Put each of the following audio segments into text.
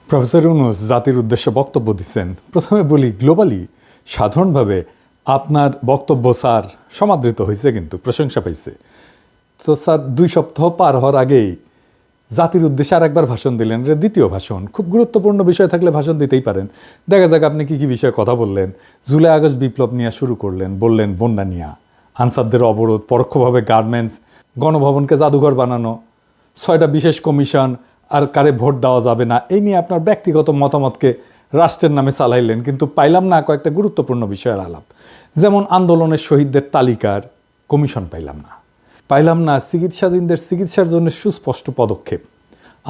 Professor Yunus জাতির উদ্দেশ্যে বক্তব্য দিচ্ছেন। প্রথমে বলি, গ্লোবালি সাধারণভাবে আপনার বক্তব্য স্যার সমাদৃত হয়েছে, কিন্তু প্রশংসা পাইছে। তো স্যার 2 সপ্তাহ পার হওয়ার আগেই জাতির উদ্দেশ্যে আর একবার ভাষণ দিলেন। এটা দ্বিতীয় ভাষণ। খুব গুরুত্বপূর্ণ বিষয় থাকলে ভাষণ দিতেই পারেন। দেখা যাক আপনি কী কী বিষয়ে কথা বললেন। জুলাই আগস্ট বিপ্লব নিয়ে শুরু করলেন, বললেন বন্যা নিয়ে, আনসারদের অবরোধ, পরোক্ষভাবে গার্মেন্টস, গণভবনকে জাদুঘর বানানো, 6টা বিশেষ কমিশন, আর কারে ভোট দেওয়া যাবে না, এই নিয়ে আপনার ব্যক্তিগত মতামতকে রাষ্ট্রের নামে চালাইলেন। কিন্তু পাইলাম না কয়েকটা গুরুত্বপূর্ণ বিষয়ের আলাপ। যেমন আন্দোলনের শহীদদের তালিকার কমিশন পাইলাম না চিকিৎসাধীনদের চিকিৎসার জন্য সুস্পষ্ট পদক্ষেপ,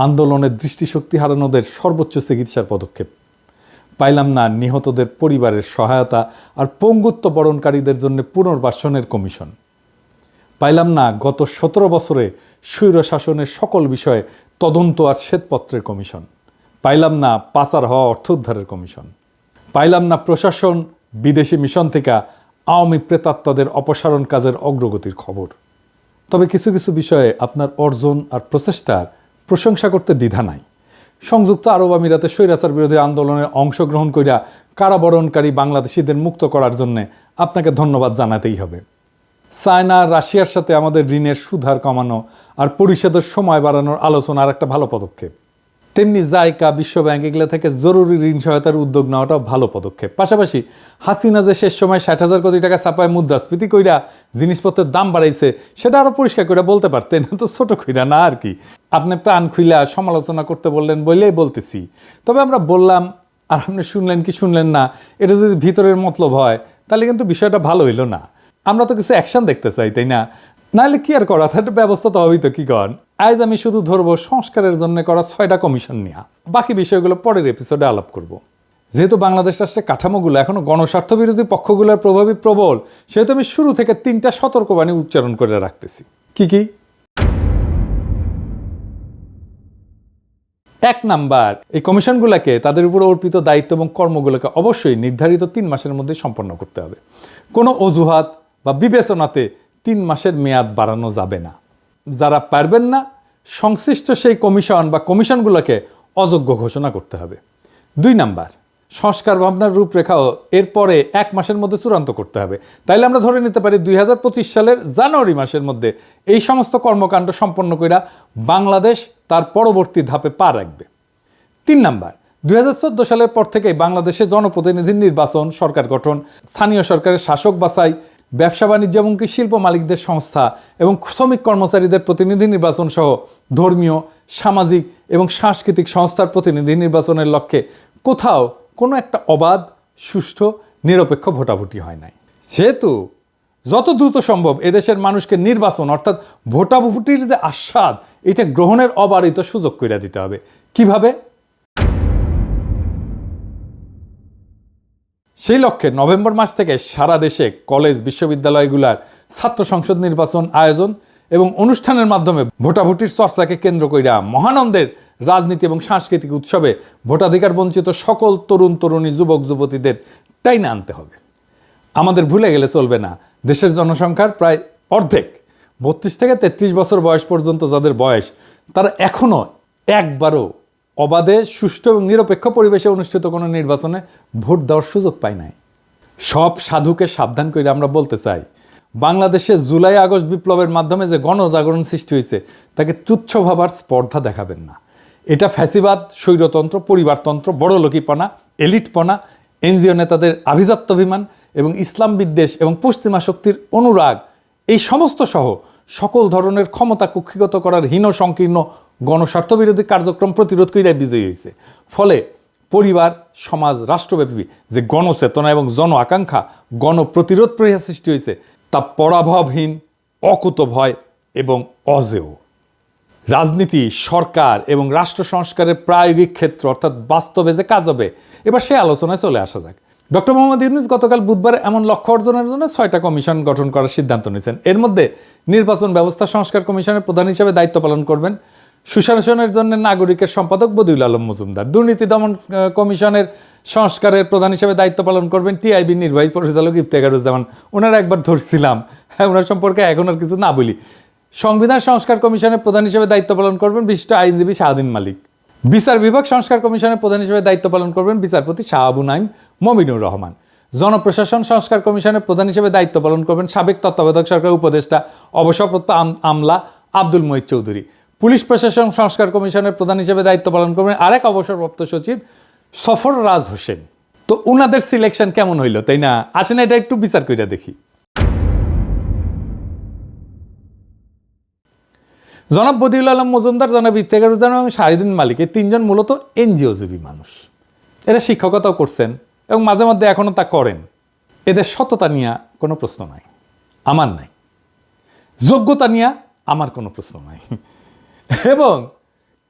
আন্দোলনের দৃষ্টিশক্তি হারানোদের সর্বোচ্চ চিকিৎসার পদক্ষেপ পাইলাম না, নিহতদের পরিবারের সহায়তা আর পঙ্গুত্ব বরণকারীদের জন্য পুনর্বাসনের কমিশন পাইলাম না, গত 17 বছরে স্বৈর শাসনের সকল বিষয়ে তদন্ত আর শ্বেতপত্রের কমিশন পাইলাম না, পাচার হওয়া অর্থ উদ্ধারের কমিশন পাইলাম না, প্রশাসন বিদেশি মিশন থেকে আওয়ামী প্রেতাত্মাদের অপসারণ কাজের অগ্রগতির খবর। তবে কিছু কিছু বিষয়ে আপনার অর্জন আর প্রচেষ্টার প্রশংসা করতে দ্বিধা নাই। সংযুক্ত আরব আমিরাতে স্বৈরাচার বিরোধী আন্দোলনে অংশগ্রহণ কইরা কারাবরণকারী বাংলাদেশিদের মুক্ত করার জন্য আপনাকে ধন্যবাদ জানাতেই হবে। চায়না আর রাশিয়ার সাথে আমাদের ঋণের সুদহার কমানো আর পরিশোধের সময় বাড়ানোর আলোচনা আর একটা ভালো পদক্ষেপ। তেমনি জাইকা, বিশ্বব্যাংক এগুলো থেকে জরুরি ঋণ সহায়তার উদ্যোগ নেওয়াটাও ভালো পদক্ষেপ। পাশাপাশি হাসিনা যে শেষ সময় 60,000 কোটি টাকা ছাপায় মুদ্রাস্ফীতি কইরা জিনিসপত্রের দাম বাড়াইছে, সেটা আরও পরিষ্কার করে বলতে পারতেন, তো ছোট কইরা না আর কি। আপনি প্রাণ খুইলা সমালোচনা করতে বললেন বলেই বলতেছি। তবে আমরা বললাম আর আপনি শুনলেন কি শুনলেন না, এটা যদি ভিতরের মতলব হয় তাহলে কিন্তু বিষয়টা ভালো হইল না। আমরা তো কিছু অ্যাকশন দেখতে চাই, তাই না? নাহলে কি আর করা, তার ব্যবস্থা তো হবেই তো। কি কন? আজ আমি শুধু ধরবো সংস্কারের জন্য করা 6টা কমিশন নিয়ে, বাকি বিষয়গুলো পরের এপিসোডে আলাপ করব। যেহেতু বাংলাদেশ রাষ্ট্রের কাঠামোগুলো এখনো গণস্বার্থ বিরোধী পক্ষগুলোর প্রভাবী প্রবল, সেহেতু আমি শুরু থেকে 3টা সতর্কবাণী উচ্চারণ করে রাখতেছি। কি কি? 1 নাম্বার, এই কমিশনগুলোকে তাদের উপর অর্পিত দায়িত্ব এবং কর্মগুলোকে অবশ্যই নির্ধারিত 3 মাসের মধ্যে সম্পন্ন করতে হবে। কোনো অজুহাত বা বিবেচনাতে 3 মাসের মেয়াদ বাড়ানো যাবে না। যারা পারবেন না, সংশ্লিষ্ট সেই কমিশন বা কমিশনগুলোকে অযোগ্য ঘোষণা করতে হবে। 2 নাম্বার, সংস্কার ভাবনার রূপরেখাও এরপরে 1 মাসের মধ্যে চূড়ান্ত করতে হবে। তাইলে আমরা ধরে নিতে পারি 2025 সালের জানুয়ারি মাসের মধ্যে এই সমস্ত কর্মকাণ্ড সম্পন্ন কইরা বাংলাদেশ তার পরবর্তী ধাপে পা রাখবে। 3 নাম্বার, 2014 সালের পর থেকেই বাংলাদেশে জনপ্রতিনিধির নির্বাচন, সরকার গঠন, স্থানীয় সরকারের শাসক বাছাই, ব্যবসা বাণিজ্য এমনকি শিল্প মালিকদের সংস্থা এবং শ্রমিক কর্মচারীদের প্রতিনিধি নির্বাচন সহ ধর্মীয়, সামাজিক এবং সাংস্কৃতিক সংস্থার প্রতিনিধি নির্বাচনের লক্ষ্যে কোথাও কোনো একটা অবাধ, সুষ্ঠু, নিরপেক্ষ ভোটাভুটি হয় নাই। সেহেতু যত দ্রুত সম্ভব এদেশের মানুষকে নির্বাচন অর্থাৎ ভোটাভুটির যে আস্বাদ, এটা গ্রহণের অবারিত সুযোগ করে দিতে হবে। কিভাবে? সেই লক্ষ্যে নভেম্বর মাস থেকে সারা দেশে কলেজ, বিশ্ববিদ্যালয়গুলোর ছাত্র সংসদ নির্বাচন আয়োজন এবং অনুষ্ঠানের মাধ্যমে ভোটাভুটির চর্চাকে কেন্দ্র কইরা মহানন্দের রাজনীতি এবং সাংস্কৃতিক উৎসবে ভোটাধিকার বঞ্চিত সকল তরুণ তরুণী, যুবক যুবতীদের টাইনে আনতে হবে। আমাদের ভুলে গেলে চলবে না, দেশের জনসংখ্যার প্রায় অর্ধেক 32 থেকে 33 বছর বয়স পর্যন্ত যাদের বয়স, তারা এখনও একবারও অবাধে, সুষ্ঠু এবং নিরপেক্ষ পরিবেশে অনুষ্ঠিত কোনো নির্বাচনে ভোট দেওয়ার সুযোগ পায় নাই। সব সাধুকে সাবধান করে আমরা বলতে চাই, বাংলাদেশে জুলাই আগস্ট বিপ্লবের মাধ্যমে যে গণজাগরণ সৃষ্টি হয়েছে তাকে তুচ্ছ ভাবার স্পর্ধা দেখাবেন না। এটা ফ্যাসিবাদ, স্বৈরতন্ত্র, পরিবারতন্ত্র, বড়লোকিপনা, এলিটপনা, এনজিও নেতাদের আভিজাত্যাভিমান এবং ইসলাম বিদ্বেষ এবং পশ্চিমা শক্তির অনুরাগ, এই সমস্ত সহ সকল ধরনের ক্ষমতা কুক্ষিগত করার হীন সংকীর্ণ গণস্বার্থবিরোধী কার্যক্রম প্রতিরোধ কইরা বিজয়ী হয়েছে। ফলে পরিবার, সমাজ, রাষ্ট্রব্যাপী যে গণচেতনা এবং জন আকাঙ্ক্ষা, গণপ্রতিরোধ প্রয়াস সৃষ্টি হয়েছে, তা পরাভবহীন, অকুতভয় এবং অজেয়। রাজনীতি, সরকার এবং রাষ্ট্র সংস্কারের প্রায়োগিক ক্ষেত্র অর্থাৎ বাস্তবে যে কাজ হবে, এবার সেই আলোচনায় চলে আসা যাক। ডক্টর মোহাম্মদ ইউনূস গতকাল বুধবার এমন লক্ষ্য অর্জনের জন্য 6টা কমিশন গঠন করার সিদ্ধান্ত নিয়েছেন। এর মধ্যে নির্বাচন ব্যবস্থা সংস্কার কমিশনের প্রধান হিসেবে দায়িত্ব পালন করবেন সুশাসনের জন্য নাগরিকের সম্পাদক বদিউল আলম মজুমদার। দুর্নীতি দমন কমিশনের সংস্কারের প্রধান হিসেবে দায়িত্ব পালন করবেন টিআইবি নির্বাহী পরিচালক ইফতেখারুজ্জামান। ওনারা একবার ধরছিলাম, ওনার সম্পর্কে এখন আর কিছু না বলি। সংবিধান সংস্কার কমিশনের প্রধান হিসেবে দায়িত্ব পালন করবেন বিশিষ্ট আইনজীবী শাহদিন মালিক। বিচার বিভাগ সংস্কার কমিশনের প্রধান হিসেবে দায়িত্ব পালন করবেন বিচারপতি শাহ আবু নাইম মমিনুর রহমান। জনপ্রশাসন সংস্কার কমিশনের প্রধান হিসেবে দায়িত্ব পালন করবেন সাবেক তত্ত্বাবধায়ক সরকার উপদেষ্টা অবসরপ্রাপ্ত আমলা আব্দুল মঈদ চৌধুরী। পুলিশ প্রশাসন সংস্কার কমিশনের প্রধান হিসেবে দায়িত্ব পালন করবেন আরেক অবসরপ্রাপ্ত সচিব সফররাজ হোসেন। তো উনাদের সিলেকশন কেমন হইল, তাই না? আসেন এটা একটু বিচার কইরা দেখি। জনাব বদিউল আলম মজুমদার, জনাব ইফতেখারুজ্জামান এবং শাহিদিন মালিক, এই তিনজন মূলত এনজিওজীবী মানুষ। এরা শিক্ষকতাও করছেন এবং মাঝে মধ্যে এখনও তা করেন। এদের সততা নিয়ে কোনো প্রশ্ন নাই, আমার নাই। যোগ্যতা নিয়ে আমার কোনো প্রশ্ন নাই, এবং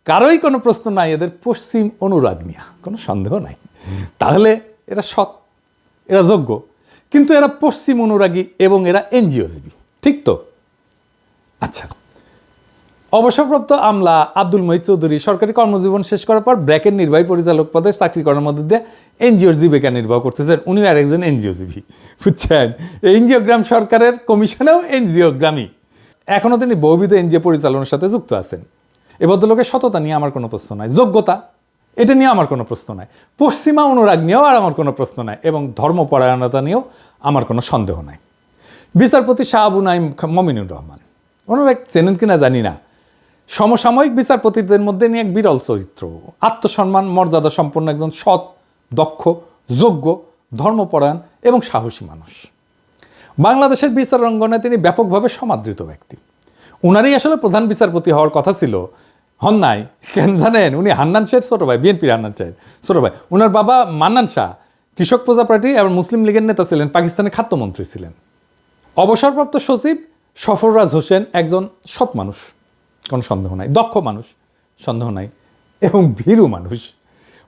কারোই কোনো প্রশ্ন নাই এদের পশ্চিম অনুরাগ নিয়ে, কোনো সন্দেহ নাই। তাহলে এরা সৎ, এরা যোগ্য, কিন্তু এরা পশ্চিম অনুরাগী এবং এরা এনজিওজীবী, ঠিক তো? আচ্ছা, অবসরপ্রাপ্ত আমলা আব্দুল মঈদ চৌধুরী সরকারি কর্মজীবন শেষ করার পর ব্র্যাকের নির্বাহী পরিচালক পদে চাকরি করার মধ্যে দিয়ে এনজিওর জীবিকা নির্বাহ করতেছেন। উনিও আরেকজন এনজিওজীবী, বুঝছেন? এনজিওগ্রাম সরকারের কমিশনেও এনজিওগ্রামী। এখনও তিনি বহুবিধ এনজিও পরিচালনার সাথে যুক্ত আছেন। এ ভদ্রলোকের সততা নিয়ে আমার কোনো প্রশ্ন নাই, যোগ্যতা এটা নিয়ে আমার কোনো প্রশ্ন নাই, পশ্চিমা অনুরাগ নিয়েও আর আমার কোনো প্রশ্ন নাই, এবং ধর্মপরায়ণতা নিয়েও আমার কোনো সন্দেহ নাই। বিচারপতি শাহ আবু নাইম মমিনুর রহমান, ওনারা চেনেন কিনা জানি না, সমসাময়িক বিচারপতিদের মধ্যে নিয়ে এক বিরল চরিত্র, আত্মসম্মান মর্যাদা সম্পন্ন একজন সৎ, দক্ষ, যোগ্য, ধর্মপরায়ণ এবং সাহসী মানুষ। বাংলাদেশের বিচার অঙ্গনে তিনি ব্যাপকভাবে সমাদৃত ব্যক্তি। উনারই আসলে প্রধান বিচারপতি হওয়ার কথা ছিল, হন নাই। কেন জানেন? উনি হান্নান শাহের ছোট ভাই, বিএনপির হান্নান শাহের ছোট ভাই। উনার বাবা মান্নান শাহ কৃষক প্রজা পার্টি এবং মুসলিম লীগের নেতা ছিলেন, পাকিস্তানের খাদ্যমন্ত্রী ছিলেন। অবসরপ্রাপ্ত সচিব সফররাজ হোসেন একজন সৎ মানুষ, কোনো সন্দেহ নাই, দক্ষ মানুষ, সন্দেহ নাই, এবং ভীরু মানুষ,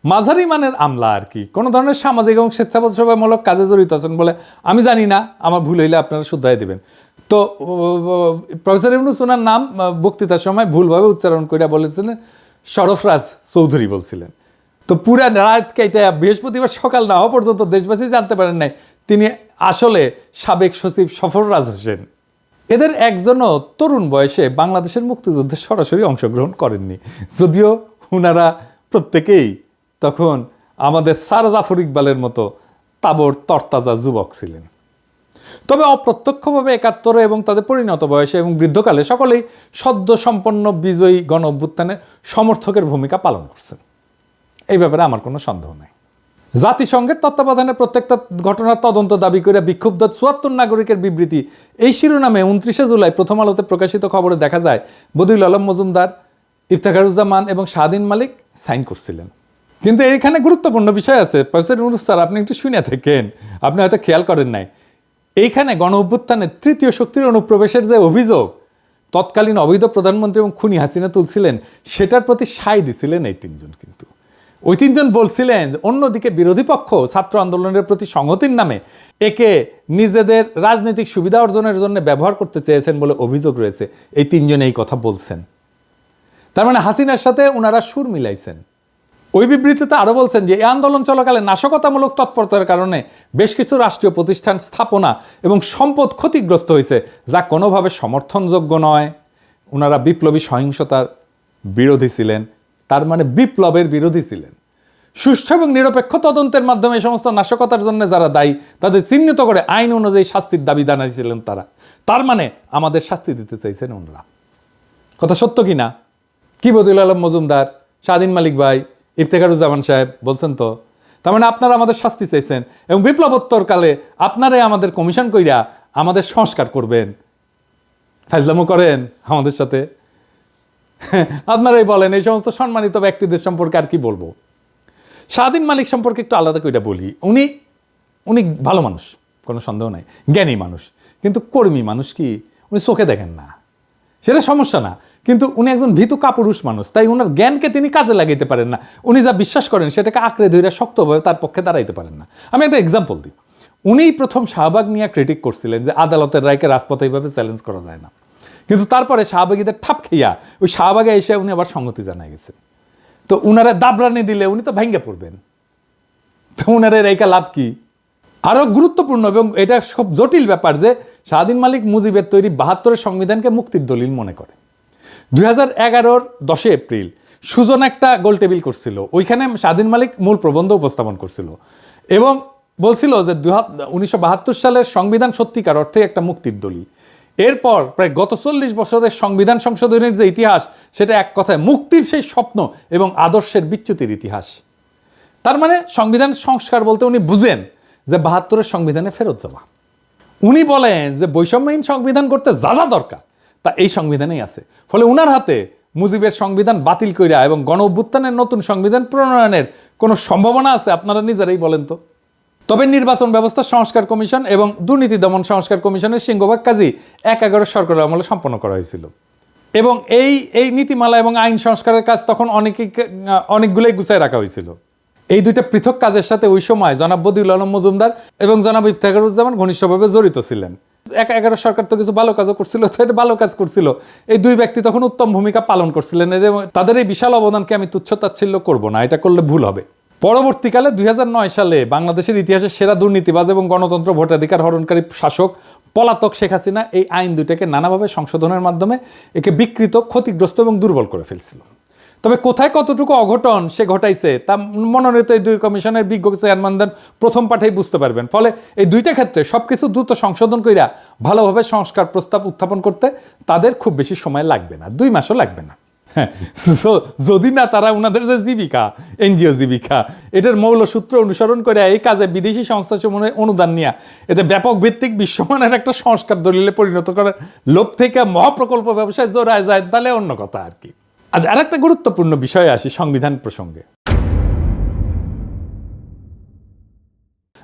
মাঝারি মানের আমলা আর কি। কোনো ধরনের সামাজিক এবং স্বেচ্ছাসেবামূলক কাজে জড়িত আছেন বলে আমি জানি না, আমার ভুল হইলে আপনারা শুধরাই দেবেন। তো প্রফেসর ইউনূস ওনার নাম বক্তৃতার সময় ভুলভাবে উচ্চারণ করে বলেছিলেন সরফরাজ চৌধুরী বলছিলেন। তো পুরা রাত কেটে বৃহস্পতিবার সকাল না হওয়া পর্যন্ত দেশবাসী জানতে পারেন নাই তিনি আসলে সাবেক সচিব সফররাজ হোসেন। এদের একজনও তরুণ বয়সে বাংলাদেশের মুক্তিযুদ্ধে সরাসরি অংশগ্রহণ করেননি, যদিও ওনারা প্রত্যেকেই তখন আমাদের স্যার জাফর ইকবালের মতো তাবড় তরতাজা যুবক ছিলেন। তবে অপ্রত্যক্ষভাবে ৭১ এবং তাদের পরিণত বয়সে এবং বৃদ্ধকালে সকলেই সদ্য সম্পন্ন বিজয়ী গণ অভ্যুত্থানের সমর্থকের ভূমিকা পালন করছেন। এই ব্যাপারে আমার কোনো সন্দেহ নাই। জাতিসংঘের তত্ত্বাবধানে প্রত্যেকটা ঘটনার তদন্ত দাবি করে বিক্ষুব্ধ ৭৪ নাগরিকের বিবৃতি, এই শিরোনামে ২৯ জুলাই প্রথম আলোতে প্রকাশিত খবরে দেখা যায় বদিউল আলম মজুমদার, ইফতেখারুজ্জামান এবং শাহদিন মালিক সাইন করছিলেন। কিন্তু এইখানে গুরুত্বপূর্ণ বিষয় আছে, প্রফেসর ইউনূস স্যার, আপনি একটু শুনে থাকেন, আপনি হয়তো খেয়াল করেন নাই। এইখানে গণ অভ্যুত্থানের তৃতীয় শক্তির অনুপ্রবেশের যে অভিযোগ তৎকালীন অবৈধ প্রধানমন্ত্রী এবং খুনি হাসিনা তুলছিলেন, সেটার প্রতি সায় দিছিলেন এই তিনজন। কিন্তু ওই তিনজন বলছিলেন অন্যদিকে বিরোধী পক্ষ ছাত্র আন্দোলনের প্রতি সংহতির নামে একে নিজেদের রাজনৈতিক সুবিধা অর্জনের জন্য ব্যবহার করতে চেয়েছেন বলে অভিযোগ রয়েছে। এই তিনজন এই কথা বলছেন, তার মানে হাসিনার সাথে ওনারা সুর মিলাইছেন। ওই বিবৃতিতে আরও বলছেন যে এই আন্দোলন চলাকালে নাশকতামূলক তৎপরতার কারণে বেশ কিছু রাষ্ট্রীয় প্রতিষ্ঠান স্থাপনা এবং সম্পদ ক্ষতিগ্রস্ত হয়েছে, যা কোনোভাবে সমর্থনযোগ্য নয়। ওনারা বিপ্লবী সহিংসতার বিরোধী ছিলেন, তার মানে বিপ্লবের বিরোধী ছিলেন। সুষ্ঠু এবং নিরপেক্ষ তদন্তের মাধ্যমে এই সমস্ত নাশকতার জন্য যারা দায়ী তাদের চিহ্নিত করে আইন অনুযায়ী শাস্তির দাবি জানাইছিলেন তারা। তার মানে আমাদের শাস্তি দিতে চাইছেন ওনারা। কথা সত্য কি না? কি বদিউল আলম মজুমদার, শাহদিন মালিক ভাই, ইফতেখারুজ্জামান সাহেব বলছেন তো? তার মানে আপনারা আমাদের শাস্তি চাইছেন এবং বিপ্লবোত্তরকালে আপনারাই আমাদের কমিশন কইরা আমাদের সংস্কার করবেন। ফাইজলামো করেন আমাদের সাথে। আপনারাই বলেন। এই সমস্ত সম্মানিত ব্যক্তিদের সম্পর্কে আর কি বলবো। শাহদিন মালিক সম্পর্কে একটু আলাদা করে বলি। উনি ভালো মানুষ, কোনো সন্দেহ নাই, জ্ঞানী মানুষ, কিন্তু কর্মী মানুষ কি উনি চোখে দেখেন না, সেটা সমস্যা না। কিন্তু উনি একজন ভীতু কাপুরুষ মানুষ, তাই ওনার জ্ঞানকে তিনি কাজে লাগাইতে পারেন না। উনি যা বিশ্বাস করেন সেটাকে আঁকড়ে ধরে শক্তভাবে তার পক্ষে দাঁড়াইতে পারেন না। আমি একটা এক্সাম্পল দিই। উনিই প্রথম শাহবাগ নিয়ে ক্রিটিক করছিলেন যে আদালতের রায়কে রাজপথে এইভাবে চ্যালেঞ্জ করা যায় না, কিন্তু তারপরে শাহবাগীদের ঠাপ খেয়া ওই শাহবাগে এসে উনি আবার সংগতি জানাই গেছেন। তো উনারা দাবরানি দিলে উনি তো ভেঙ্গে পড়বেন, তো উনারা রেখা লাভ কি? আরও গুরুত্বপূর্ণ এবং এটা খুব জটিল ব্যাপার যে শাহদিন মালিক মুজিবের তৈরি ৭২-এর সংবিধানকে মুক্তির দলিল মনে করে। 2011-র 10 এপ্রিল সুজন একটা গোল টেবিল করছিল, ওইখানে স্বাধীন মালিক মূল প্রবন্ধ উপস্থাপন করছিল এবং বলছিল যে 1972 সালের সংবিধান সত্যিকার অর্থে একটা মুক্তির দলিল। এরপর প্রায় গত 40 বছরের সংবিধান সংশোধনের যে ইতিহাস, সেটা এক কথায় মুক্তির সেই স্বপ্ন এবং আদর্শের বিচ্যুতির ইতিহাস। তার মানে সংবিধান সংস্কার বলতে উনি বুঝেন যে 72-এর সংবিধানে ফেরত যাওয়া। উনি বলেন যে বৈষম্যহীন সংবিধান করতে যা যা দরকার তা এই সংবিধানেই আছে। ফলে উনার হাতে মুজিবের সংবিধান বাতিল কইরা এবং গণ অভ্যুত্থানের নতুন সংবিধান প্রণয়নের কোনো সম্ভাবনা আছে? আপনারা নিজেরাই বলেন তো। তবে নির্বাচন ব্যবস্থা সংস্কার কমিশন এবং দুর্নীতি দমন সংস্কার কমিশনের সিংহভাগ কাজই 11 সরকারের আমলে সম্পন্ন করা হয়েছিল এবং এই নীতিমালা এবং আইন সংস্কারের কাজ তখন অনেকগুলোই গুছায় রাখা হয়েছিল। এই দুইটা পৃথক কাজের সাথে ওই সময় জনাব বদিউল আলম মজুমদার এবং জনাব ইফতেখারুজ্জামান ঘনিষ্ঠভাবে জড়িত ছিলেন। 11 সরকার তো কিছু ভালো কাজও করছিল, তো এটা ভালো কাজ করছিল। এই দুই ব্যক্তি তখন উত্তম ভূমিকা পালন করছিলেন এবং তাদের এই বিশাল অবদানকে আমি তুচ্ছ-তাচ্ছিল্য করব না, এটা করলে ভুল হবে। পরবর্তীকালে 2009 সালে বাংলাদেশের ইতিহাসের সেরা দুর্নীতিবাজ এবং গণতন্ত্র ভোটাধিকার হরণকারী শাসক পলাতক শেখ হাসিনা এই আইন দুইটাকে নানাভাবে সংশোধনের মাধ্যমে একে বিকৃত, ক্ষতিগ্রস্ত এবং দুর্বল করে ফেলছিল। তবে কোথায় কতটুকু অঘটন সে ঘটাইছে তা মনোনীত এই দুই কমিশনের বিজ্ঞ চেয়ারম্যানদের প্রথম পাঠেই বুঝতে পারবেন। ফলে এই দুইটা ক্ষেত্রে সবকিছু দ্রুত সংশোধন কইরা ভালোভাবে সংস্কার প্রস্তাব উত্থাপন করতে তাদের খুব বেশি সময় লাগবে না, 2 মাসও লাগবে না। যদি না তারা ওনাদের যে জীবিকা, এনজিও জীবিকা, এটার মৌলসূত্র অনুসরণ করে এই কাজে বিদেশি সংস্থা সমূহে অনুদান নিয়ে এতে ব্যাপক ভিত্তিক বিশ্বমানের একটা সংস্কার দলিলে পরিণত করার লোভ থেকে মহাপ্রকল্প ব্যবসায় জোড়ায় যায়, তাহলে অন্য কথা আর কি। আর একটা গুরুত্বপূর্ণ বিষয়ে আসি, সংবিধান প্রসঙ্গে।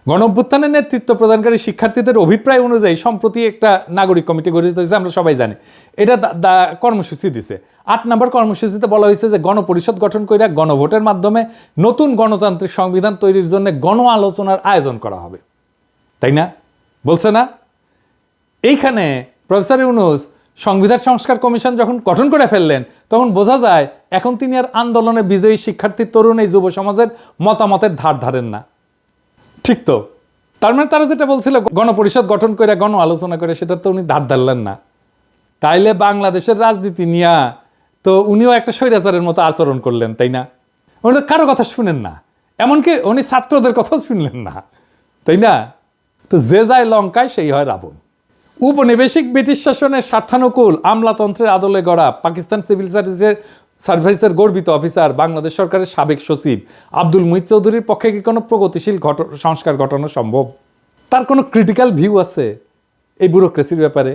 গণ অভ্যুত্থানের নেতৃত্ব প্রদানকারী শিক্ষার্থীদের অভিপ্রায় অনুযায়ী সম্প্রতি একটা নাগরিক কমিটি গঠিত হয়েছে, আমরা সবাই জানি। এটা কর্মসূচি দিছে। 8 নম্বর কর্মসূচিতে বলা হয়েছে যে গণপরিষদ গঠন করে গণভোটের মাধ্যমে নতুন গণতান্ত্রিক সংবিধান তৈরির জন্য গণ আলোচনার আয়োজন করা হবে, তাই না? বলছে না? এইখানে প্রফেসর ইউনূস সংবিধান সংস্কার কমিশন যখন গঠন করে ফেললেন, তখন বোঝা যায় এখন তিনি আর আন্দোলনে বিজয়ী শিক্ষার্থী, তরুণ, এই যুব সমাজের মতামতের ধার ধারেন না। ঠিক তো? তার মানে তারা যেটা বলছিল গণপরিষদ গঠন করে গণ আলোচনা করে, সেটা তো উনি ধার ধারলেন না। তাইলে বাংলাদেশের রাজনীতি নিয়ে তো উনিও একটা স্বৈরাচারের মতো আচরণ করলেন, তাই না? উনি তো কারো কথা শুনেন না, এমনকি উনি ছাত্রদের কথাও শুনলেন না, তাই না? তো যে যায় লঙ্কায় সেই হয় রাবণ। উপনিবেশিক ব্রিটিশ শাসনের স্বার্থানুকূল আমলাতন্ত্রের আদলে গড়া পাকিস্তান সিভিল সার্ভিসের গর্বিত অফিসার বাংলাদেশ সরকারের সাবেক সচিব আব্দুল মুহিত চৌধুরীর পক্ষে কি কোনো প্রগতিশীল সংস্কার ঘটানো সম্ভব? তার কোনো ক্রিটিক্যাল ভিউ আছে এই ব্যুরোক্রেসির ব্যাপারে?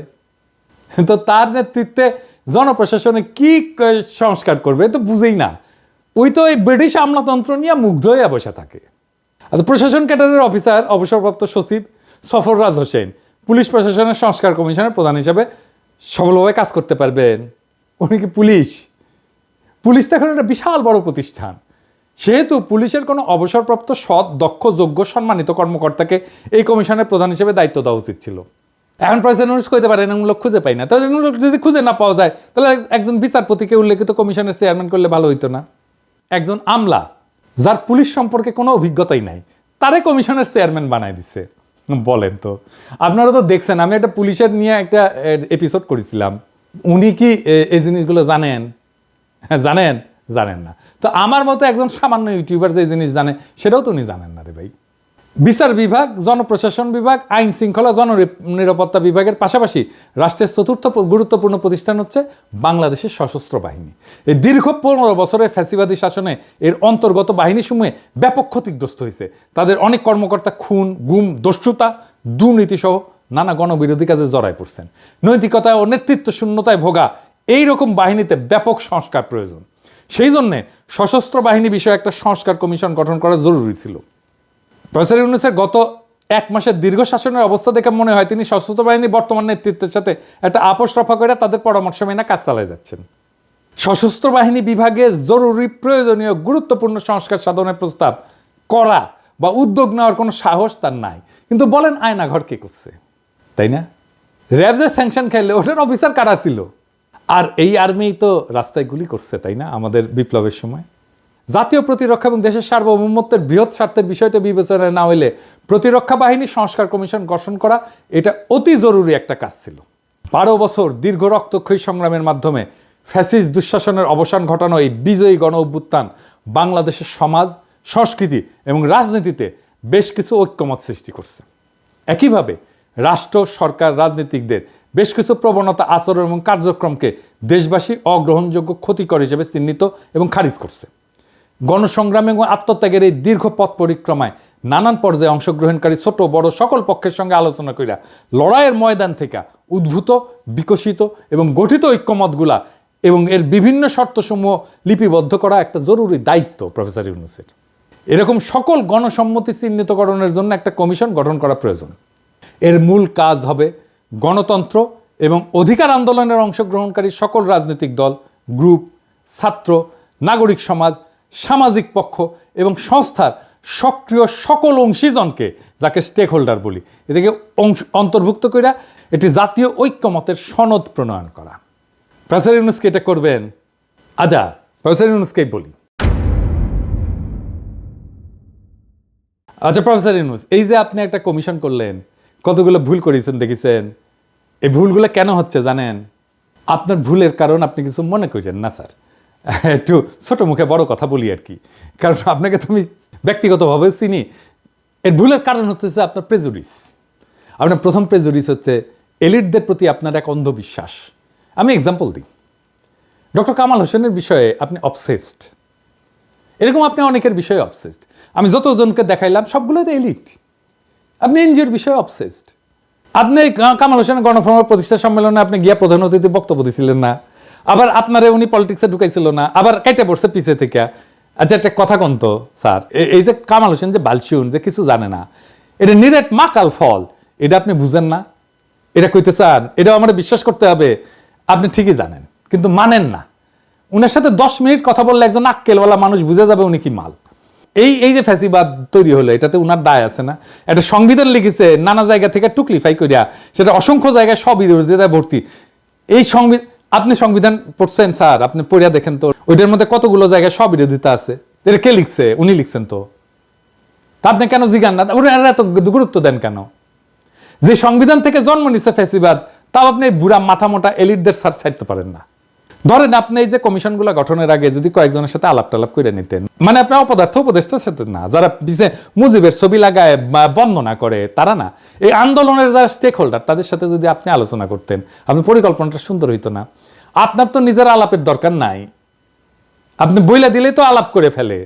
তো তার নেতৃত্বে জনপ্রশাসনে কি সংস্কার করবে তো বুঝেই না। ওই তো এই ব্রিটিশ আমলাতন্ত্র নিয়ে মুগ্ধ হয়ে বসে থাকে। আচ্ছা, প্রশাসন ক্যাডারের অফিসার অবসরপ্রাপ্ত সচিব সফররাজ হোসেন পুলিশ প্রশাসনের সংস্কার কমিশনের প্রধান হিসেবে সফলভাবে কাজ করতে পারবেন? উনি কি পুলিশ তো এখন একটা বিশাল বড় প্রতিষ্ঠান, সেহেতু পুলিশের কোনো অবসরপ্রাপ্ত সৎ, দক্ষ, যোগ্য, সম্মানিত কর্মকর্তাকে এই কমিশনের প্রধান হিসেবে দায়িত্ব দেওয়া উচিত ছিল। এখন প্রেসিডেন্ট ইউনূস কইতে পারেন এমন লোক খুঁজে পাই না, তাহলে যদি খুঁজে না পাওয়া যায় তাহলে একজন বিচারপতিকে উল্লেখিত কমিশনের চেয়ারম্যান করলে ভালো হইতো না? একজন আমলা যার পুলিশ সম্পর্কে কোনো অভিজ্ঞতাই নাই, তারে কমিশনের চেয়ারম্যান বানায় দিচ্ছে। বলেন তো, আপনারা তো দেখছেন, আমি একটা পুলিশের নিয়ে একটা এপিসোড করেছিলাম। উনি কি এই জিনিসগুলো জানেন? জানেন না। তো আমার মতো একজন সামান্য ইউটিউবার যে জিনিস জানে সেটাও তো উনি জানেন না রে ভাই। বিচার বিভাগ, জনপ্রশাসন বিভাগ, আইন শৃঙ্খলা, জননিরাপত্তা বিভাগের পাশাপাশি রাষ্ট্রের চতুর্থ গুরুত্বপূর্ণ প্রতিষ্ঠান হচ্ছে বাংলাদেশের সশস্ত্র বাহিনী। এই দীর্ঘ 15 বছরের ফ্যাসিবাদী শাসনে এর অন্তর্গত বাহিনীসমূহে ব্যাপক ক্ষতিগ্রস্ত হয়েছে। তাদের অনেক কর্মকর্তা খুন, গুম, দস্যুতা, দুর্নীতি সহ নানা গণবিরোধী কাজে জড়ায় পড়ছেন। নৈতিকতা ও নেতৃত্ব শূন্যতায় ভোগা এইরকম বাহিনীতে ব্যাপক সংস্কার প্রয়োজন। সেই জন্যে সশস্ত্র বাহিনী বিষয়ে একটা সংস্কার কমিশন গঠন করা জরুরি ছিল। প্রফেসর ইউনূসের গত 1 মাসের দীর্ঘ শাসনের অবস্থা দেখে মনে হয় তিনি সশস্ত্র বাহিনীর বর্তমান নেতৃত্বের সাথে একটা আপোষ রফা করে তাদের পরামর্শ মেনে কাজ চালিয়ে যাচ্ছেন। সশস্ত্র বাহিনী বিভাগে জরুরি, প্রয়োজনীয়, গুরুত্বপূর্ণ সংস্কার সাধনের প্রস্তাব করা বা উদ্যোগ নেওয়ার কোনো সাহস তার নাই। কিন্তু বলেন আয়নাঘর কে করছে, তাই না? র্যাব যে স্যাংশন খাইলে ওটার অফিসার কারা ছিল? আর এই আর্মি তো রাস্তায় গুলি করছে, তাই না? আমাদের বিপ্লবের সময় জাতীয় প্রতিরক্ষা এবং দেশের সার্বভৌমত্বের বৃহৎ স্বার্থের বিষয়টা বিবেচনায় না হইলে প্রতিরক্ষা বাহিনী সংস্কার কমিশন গঠন করা এটা অতি জরুরি একটা কাজ ছিল। 12 বছর দীর্ঘ রক্তক্ষয়ী সংগ্রামের মাধ্যমে ফ্যাসিস্ট দুঃশাসনের অবসান ঘটানো এই বিজয়ী গণ অভ্যুত্থান বাংলাদেশের সমাজ, সংস্কৃতি এবং রাজনীতিতে বেশ কিছু ঐক্যমত সৃষ্টি করছে। একইভাবে রাষ্ট্র, সরকার, রাজনীতিকদের বেশ কিছু প্রবণতা, আচরণ এবং কার্যক্রমকে দেশবাসী অগ্রহণযোগ্য, ক্ষতিকর হিসেবে চিহ্নিত এবং খারিজ করছে। গণসংগ্রাম এবং আত্মত্যাগের এই দীর্ঘ পথ পরিক্রমায় নানান পর্যায়ে অংশগ্রহণকারী ছোট বড় সকল পক্ষের সঙ্গে আলোচনা কইরা লড়াইয়ের ময়দান থেকে উদ্ভূত, বিকশিত এবং গঠিত ঐক্যমতগুলা এবং এর বিভিন্ন শর্তসমূহ লিপিবদ্ধ করা একটা জরুরি দায়িত্ব প্রফেসর ইউনূসের। এরকম সকল গণসম্মতি চিহ্নিতকরণের জন্য একটা কমিশন গঠন করা প্রয়োজন। এর মূল কাজ হবে গণতন্ত্র এবং অধিকার আন্দোলনের অংশগ্রহণকারী সকল রাজনৈতিক দল, গ্রুপ, ছাত্র, নাগরিক সমাজ, সামাজিক পক্ষ এবং সংস্থার সক্রিয় সকল অংশীজনকে, যাকে স্টেক হোল্ডার বলি, এদেরকে অন্তর্ভুক্ত করে একটি জাতীয় ঐক্যমতের সনদ প্রণয়ন করা। প্রফেসর ইউনূসকে এটা করবেন। আচ্ছা, প্রফেসর ইউনূসকেই বলি। আচ্ছা প্রফেসর ইউনূস, এই যে আপনি একটা কমিশন করলেন, কতগুলো ভুল করেছেন দেখেছেন। এই ভুলগুলো কেন হচ্ছে জানেন? আপনার ভুলের কারণ আপনি কিছু মনে করেন না স্যার, একটু ছোট মুখে বড় কথা বলি আর কি, কারণ আপনাকে তো আমি ব্যক্তিগতভাবে চিনি। এর ভুলের কারণ হচ্ছে আপনার প্রেজুডিস। আপনার প্রথম প্রেজুডিস হচ্ছে এলিটদের প্রতি আপনার এক অন্ধবিশ্বাস। আমি এক্সাম্পল দিই, ডক্টর কামাল হোসেনের বিষয়ে আপনি অবসেসড, এরকম আপনি অনেকের বিষয়ে অবসেসড। আমি যতজনকে দেখাইলাম সবগুলোই তো এলিট। আপনি এনজিওর বিষয়ে অবসেসড। আপনি কামাল হোসেনের গণফোরামের প্রতিষ্ঠা সম্মেলনে আপনি গিয়া প্রধান অতিথি বক্তব্য দিয়েছিলেন না, আবার আপনারে উনি পলিটিক্সে ঢুকাইছিল না, আবার কেটে পড়ছে পিছে থেকে। আচ্ছা একটা কথা কন তো স্যার, এই যে কামাল হোসেন যে বালচিউন, যে কিছু জানে না, এটা নিরেট মাকাল ফল, এটা আপনি বুঝেন না? এটা কইতে চান? এটা আমার বিশ্বাস করতে হবে আপনি ঠিকই জানেন, কিন্তু মানেন না। উনার সাথে 10 মিনিট কথা বললে একজন আক্কেলওয়ালা মানুষ বুঝে যাবে উনি কি মাল। এই যে ফ্যাসিবাদ তৈরি হলো, এটাতে উনার দায় আছে না? একটা সংবিধান লিখেছে নানা জায়গা থেকে টুকলিফাই করিয়া, সেটা অসংখ্য জায়গায় সব বিরোধিতায় ভর্তি। এই আপনি সংবিধান পড়ছেন স্যার, আপনি পড়িয়া দেখেন তো, ওইটার মধ্যে কতগুলো জায়গায় সব বিরোধিতা আছে। এটা কে লিখছে? উনি লিখছেন তো। তা আপনি কেন জিগান না? ওনারা এত গুরুত্ব দেন কেন? যে সংবিধান থেকে জন্ম নিচ্ছে ফ্যাসিবাদ, তাও আপনি বুড়া মাথা মোটা এলিটদের সার ছাড়তে পারেন না। ধরেন আপনি এই যে কমিশনগুলো গঠনের আগে যদি কয়েকজনের সাথে আলাপ টালাপ করে নিতেন, মানে আপনার অপদার্থ উপদেষ্টার সাথে না, যারা পিছিয়ে মুজিবের ছবি লাগায় বন্দনা করে তারা না, এই আন্দোলনের যারা স্টেক হোল্ডার তাদের সাথে যদি আপনি আলোচনা করতেন, আপনার পরিকল্পনাটা সুন্দর হইতো না? আপনার তো নিজের আলাপের দরকার নাই, আপনি বইলা দিলেই তো আলাপ করে ফেলে।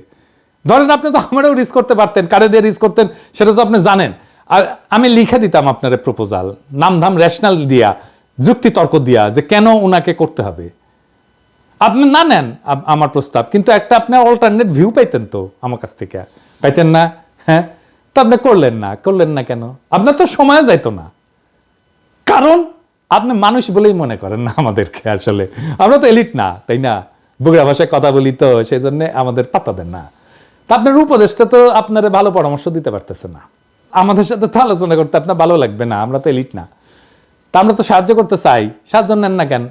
ধরেন আপনি তো আমারও রিস্ক করতে পারতেন, কারে দিয়ে রিস্ক করতেন সেটা তো আপনি জানেন। আর আমি লিখে দিতাম আপনার প্রপোজাল, নামধাম রেশনাল দিয়া, যুক্তি তর্ক দিয়া, যে কেন উনাকে করতে হবে। আপনি না নেন আমার প্রস্তাব, কিন্তু একটা আপনার অল্টারনেট ভিউ পাইতেন তো আমার কাছ থেকে, পাইতেন না? হ্যাঁ, তো আপনি করলেন না কেন? আপনার তো সময় যাইতো না, কারণ আপনি মানুষ বলেই মনে করেন না আমাদেরকে। আসলে আমরা তো এলিট না, তাই না? বগুড়া ভাষায় কথা বলি তো, সেই জন্য আমাদের পাত্তা দেন না। তা আপনার উপদেশটা তো আপনারা ভালো পরামর্শ দিতে পারতেছে না, আমাদের সাথে তো আলোচনা করতে আপনার ভালো লাগবে না, আমরা তো এলিট না। তা আমরা তো সাহায্য করতে চাই, সাহায্য নেন না কেন?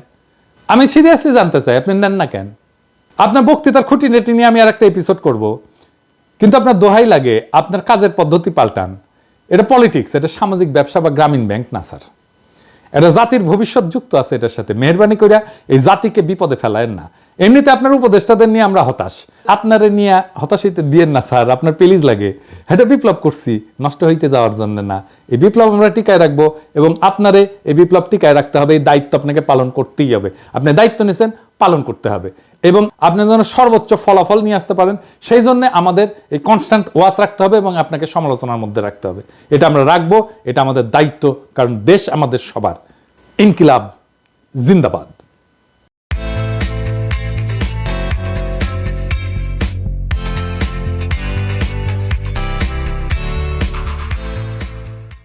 আমি সিরিয়াসলি জানতে চাই আপনি নেন না কেন? আপনার বক্তৃতার খুঁটিনাটি নিয়ে আমি আর একটা এপিসোড করব, কিন্তু আপনার দোহাই লাগে আপনার কাজের পদ্ধতি পাল্টান। এটা পলিটিক্স, এটা সামাজিক ব্যবসা বা গ্রামীণ ব্যাংক না স্যার। এটা জাতির ভবিষ্যৎ যুক্ত আছে এটার সাথে। মেহরবানি করে এই জাতিকে বিপদে ফেলায়েন না। এমনিতে আপনার উপদেষ্টাদের নিয়ে আমরা হতাশ, আপনারে নিয়ে হতাশিতে দিয়েন না স্যার, আপনার পেলিজ লাগে। এটা বিপ্লব করছি নষ্ট হইতে যাওয়ার জন্য না, এই বিপ্লব আমরা টিকায় রাখবো এবং আপনারে এই বিপ্লব টিকায় রাখতে হবে। এই দায়িত্ব আপনাকে পালন করতেই হবে, আপনি দায়িত্ব নিয়েছেন, পালন করতে হবে এবং আপনি যেন সর্বোচ্চ ফলাফল নিয়ে আসতে পারেন, সেই জন্য আমাদের এই কনস্ট্যান্ট ওয়াচ রাখতে হবে এবং আপনাকে সমালোচনার মধ্যে রাখতে হবে। এটা আমরা রাখবো, এটা আমাদের দায়িত্ব, কারণ দেশ আমাদের সবার। ইনকিলাব জিন্দাবাদ।